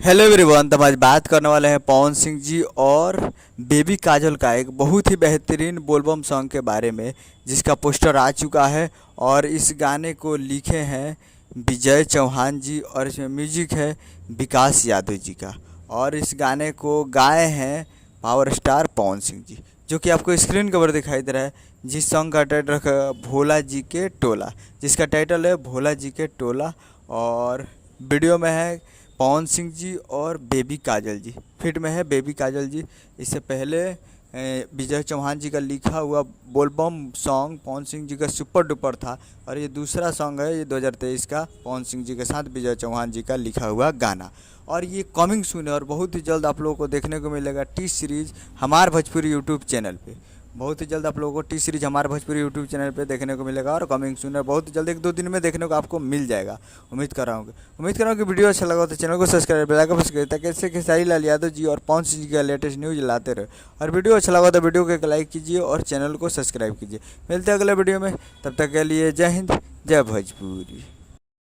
Hello everyone. तो हम आज बात करने वाले हैं पवन सिंह जी और बेबी काजल का एक बहुत ही बेहतरीन बोलबम सॉन्ग के बारे में, जिसका पोस्टर आ चुका है। और इस गाने को लिखे हैं विजय चौहान जी और इसमें म्यूजिक है विकास यादव जी का। और इस गाने को गाए हैं पावर स्टार पवन सिंह जी, जो कि आपको स्क्रीन कवर दिखाई दे रहा है। जिस सॉन्ग का टाइटल रखा है भोला जी के टोला, जिसका टाइटल है भोला जी के टोला। और वीडियो में है पवन सिंह जी और बेबी काजल जी, फिट में है बेबी काजल जी। इससे पहले विजय चौहान जी का लिखा हुआ बोलबम सॉन्ग पवन सिंह जी का सुपर डुपर था। और ये दूसरा सॉन्ग है, ये 2023 का पवन सिंह जी के साथ विजय चौहान जी का लिखा हुआ गाना। और ये कमिंग सून है और बहुत ही जल्द आप लोगों को देखने को मिलेगा टी सीरीज़ हमार भोजपुरी यूट्यूब चैनल पे। बहुत ही जल्द आप लोगों को टी सीरीज हमारे भोजपुरी यूट्यूब चैनल पे देखने को मिलेगा और कमिंग सून है, बहुत जल्द 1-2 दिन में देखने को आपको मिल जाएगा। उम्मीद कर रहा हूँ कि वीडियो अच्छा लगा हो तो चैनल को सब्सक्राइब बेल आइकन प्रेस करें, ताकि इससे खेसारी लाल यादव जी और पवन सिंह जी का लेटेस्ट न्यूज़ लाते रहे। और वीडियो अच्छा लगा तो वीडियो को एक लाइक कीजिए और चैनल को सब्सक्राइब कीजिए। मिलते हैं अगले वीडियो में, तब तक के लिए जय हिंद जय भोजपुरी।